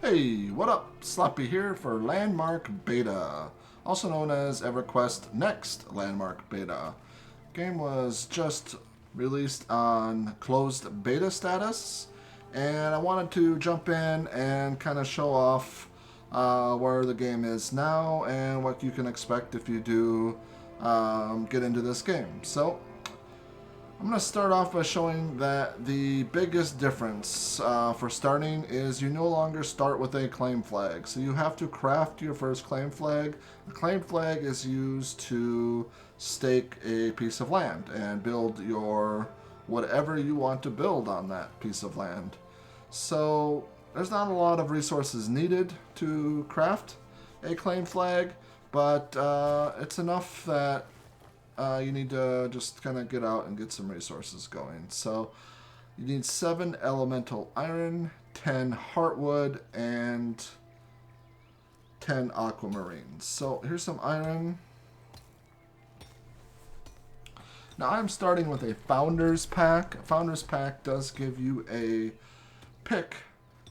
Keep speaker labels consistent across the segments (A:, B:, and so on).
A: Hey, what up? Sloppy here for Landmark Beta, also known as Everquest Next Landmark Beta. Game was just released on closed beta status, and I wanted to jump in and kind of show off where the game is now and what you can expect if you do get into this game. So I'm going to start off by showing that the biggest difference for starting is you no longer start with a claim flag. So you have to craft your first claim flag. The claim flag is used to stake a piece of land and build your whatever you want to build on that piece of land. So there's not a lot of resources needed to craft a claim flag, but it's enough that you need to just kind of get out and get some resources going. So you need 7 elemental iron, 10 heartwood, and 10 aquamarines. So here's some iron. Now I'm starting with a founder's pack. A founder's pack does give you a pick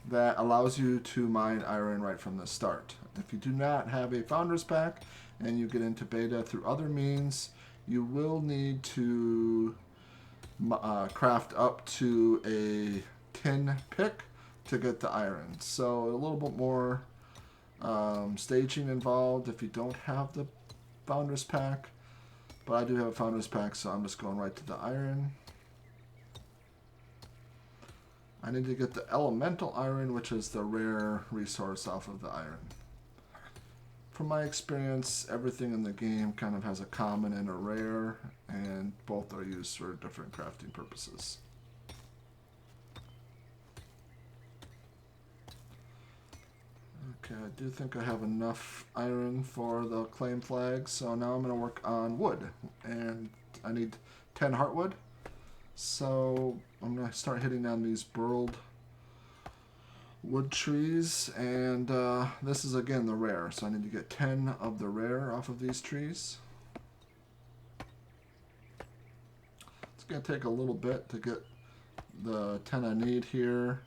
A: that allows you to mine iron right from the start. If you do not have a founder's pack and you get into beta through other means, you will need to craft up to a tin pick to get the iron. So a little bit more staging involved if you don't have the founder's pack. But I do have a founder's pack, so I'm just going right to the iron. I need to get the elemental iron, which is the rare resource off of the iron. From my experience, everything in the game kind of has a common and a rare, and both are used for different crafting purposes. Okay, I do think I have enough iron for the claim flag, so now I'm going to work on wood, and I need 10 heartwood. So I'm going to start hitting on these burled wood trees, and this is again the rare, so I need to get 10 of the rare off of these trees. It's going to take a little bit to get the 10 I need here.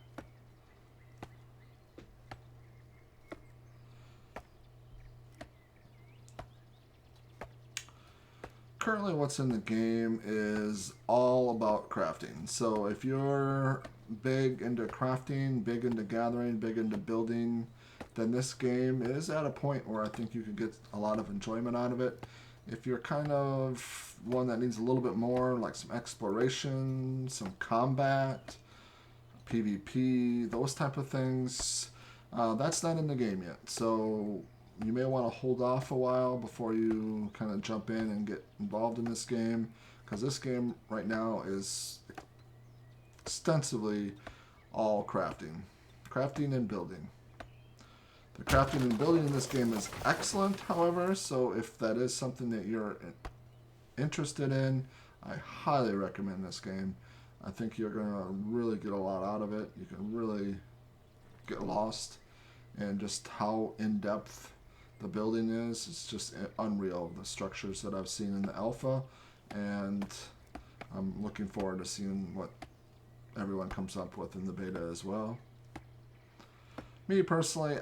A: Currently what's in the game is all about crafting. So if you're big into crafting, big into gathering, big into building, then this game is at a point where I think you can get a lot of enjoyment out of it. If you're kind of one that needs a little bit more, like some exploration, some combat, PvP, those type of things, that's not in the game yet. So you may want to hold off a while before you kind of jump in and get involved in this game, because this game right now is extensively all crafting and building. The crafting and building in this game is excellent, however, so if that is something that you're interested in, I highly recommend this game. I think you're going to really get a lot out of it. You can really get lost in just how in-depth the building is. It's just unreal, the structures that I've seen in the alpha, and I'm looking forward to seeing what everyone comes up with in the beta as well. Me personally,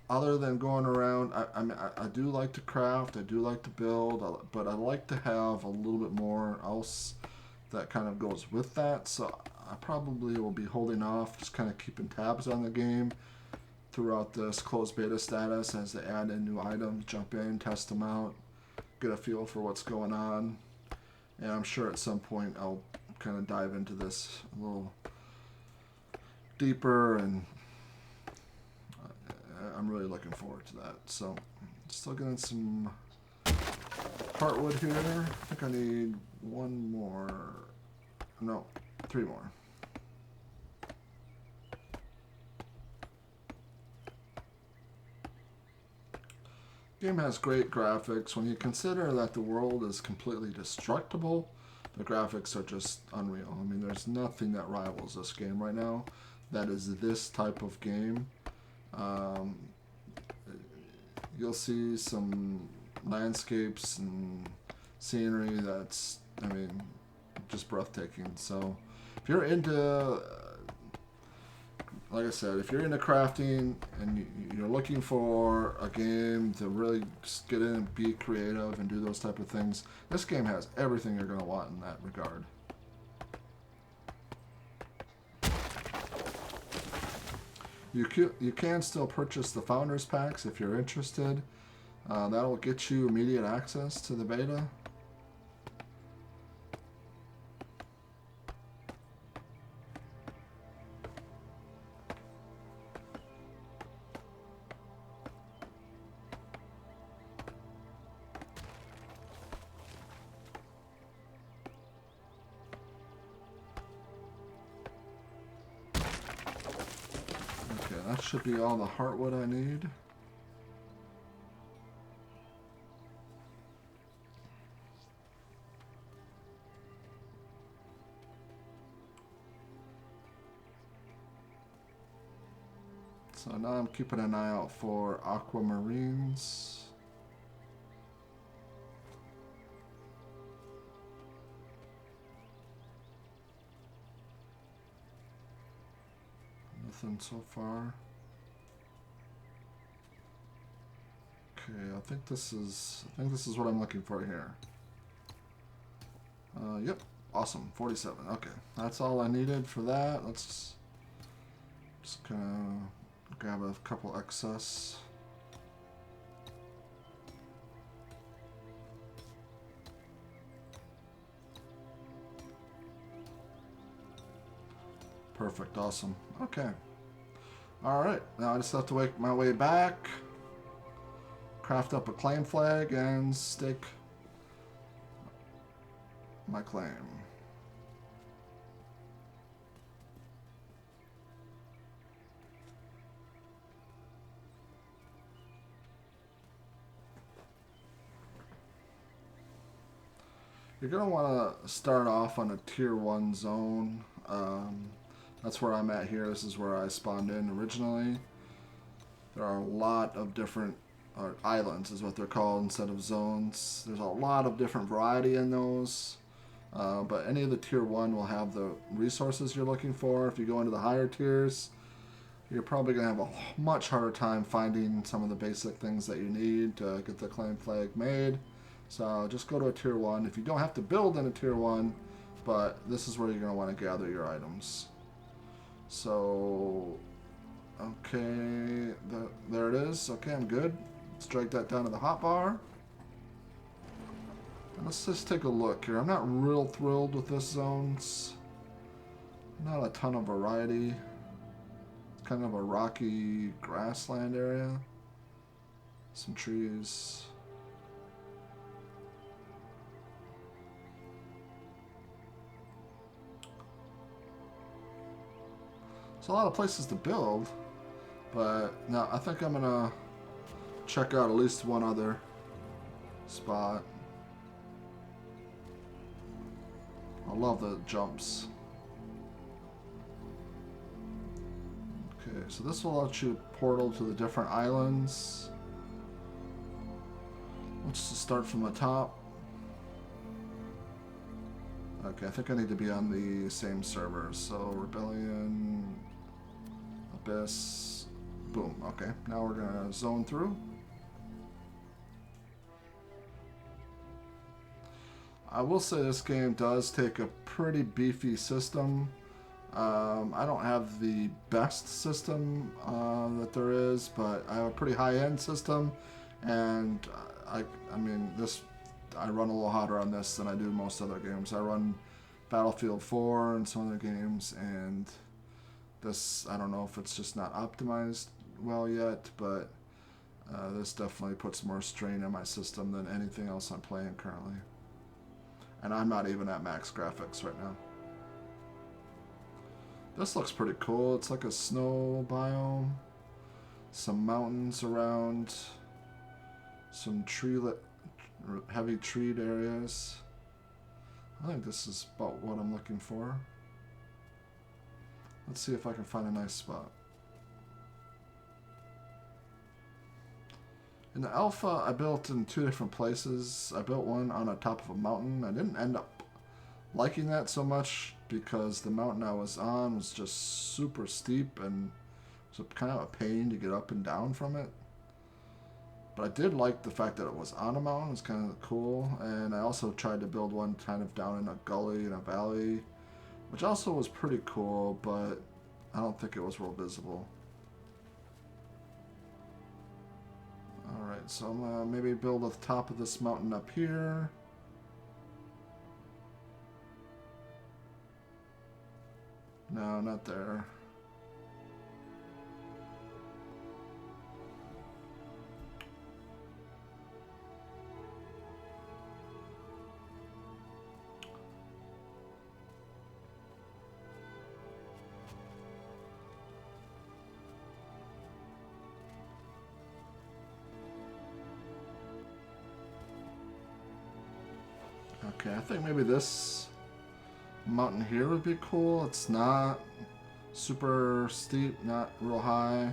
A: other than going around, I do like to craft, I do like to build, but I like to have a little bit more else that kind of goes with that, so I probably will be holding off, just kind of keeping tabs on the game throughout this closed beta status as they add in new items, jump in, test them out, get a feel for what's going on. And I'm sure at some point I'll kind of dive into this a little deeper, and I'm really looking forward to that. So still getting some heartwood here. I think I need 1 more, no, 3 more. The game has great graphics. When you consider that the world is completely destructible, the graphics are just unreal. I mean, there's nothing that rivals this game right now that is this type of game. You'll see some landscapes and scenery that's, I mean, just breathtaking. So if you're into like I said, if you're into crafting and you're looking for a game to really just get in and be creative and do those type of things, this game has everything you're going to want in that regard. You can still purchase the Founders Packs if you're interested. That'll get you immediate access to the beta. That should be all the heartwood I need. So now I'm keeping an eye out for aquamarines. Nothing so far. Okay, I think this is what I'm looking for here. Yep, awesome, 47. Okay, that's all I needed for that. Let's just kind of grab a couple excess. Perfect, awesome. Okay. All right, now I just have to make my way back, craft up a claim flag, and stake my claim. You're going to want to start off on a tier 1 zone. That's where I'm at here. This is where I spawned in originally. There are a lot of different islands is what they're called instead of zones. There's a lot of different variety in those. But any of the tier 1 will have the resources you're looking for. If you go into the higher tiers, you're probably going to have a much harder time finding some of the basic things that you need to get the claim flag made. So just go to a tier 1. If you don't have to build in a tier 1, but this is where you're going to want to gather your items. So, okay, there it is. Okay, I'm good. Let's drag that down to the hotbar. And let's just take a look here. I'm not real thrilled with this zone. It's not a ton of variety. It's kind of a rocky grassland area. Some trees. There's a lot of places to build, but now I think I'm gonna check out at least one other spot. I love the jumps. Okay, so this will let you portal to the different islands. Let's just start from the top. Okay, I think I need to be on the same server. So Rebellion, Abyss, boom. Okay, now we're gonna zone through. I will say this game does take a pretty beefy system. I don't have the best system that there is, but I have a pretty high-end system, and I mean this. I run a little hotter on this than I do most other games. I run Battlefield 4 and some other games, and this, I don't know if it's just not optimized well yet, but this definitely puts more strain on my system than anything else I'm playing currently. And I'm not even at max graphics right now. This looks pretty cool. It's like a snow biome. Some mountains around. Some heavy treed areas. I think this is about what I'm looking for. Let's see if I can find a nice spot. In the alpha, I built in 2 different places. I built one on the top of a mountain. I didn't end up liking that so much because the mountain I was on was just super steep and So kind of a pain to get up and down from it. But I did like the fact that it was on a mountain. It's kind of cool. And I also tried to build one kind of down in a gully in a valley, which also was pretty cool, but I don't think it was real visible. Alright, so I'm going to maybe build at the top of this mountain up here. No, not there. Okay, I think maybe this mountain here would be cool. It's not super steep, not real high,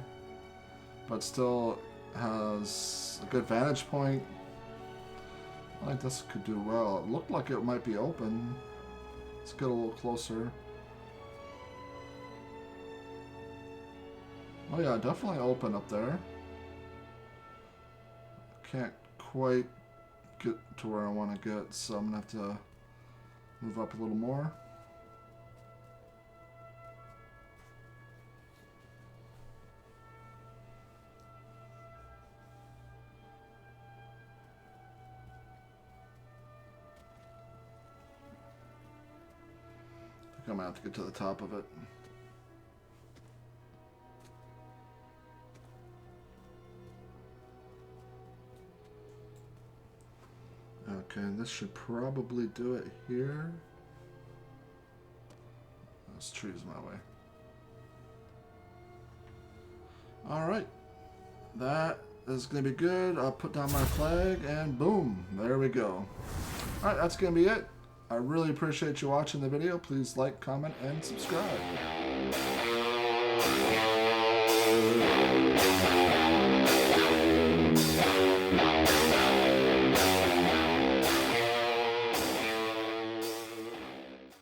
A: but still has a good vantage point. I think this could do well. It looked like it might be open. Let's get a little closer. Oh yeah, definitely open up there. Can't quite get to where I want to get, so I'm going to have to move up a little more. I think I'm going to have to get to the top of it. Okay, this should probably do it here. Those trees my way. Alright. That is going to be good. I'll put down my flag and boom. There we go. Alright, that's going to be it. I really appreciate you watching the video. Please like, comment, and subscribe.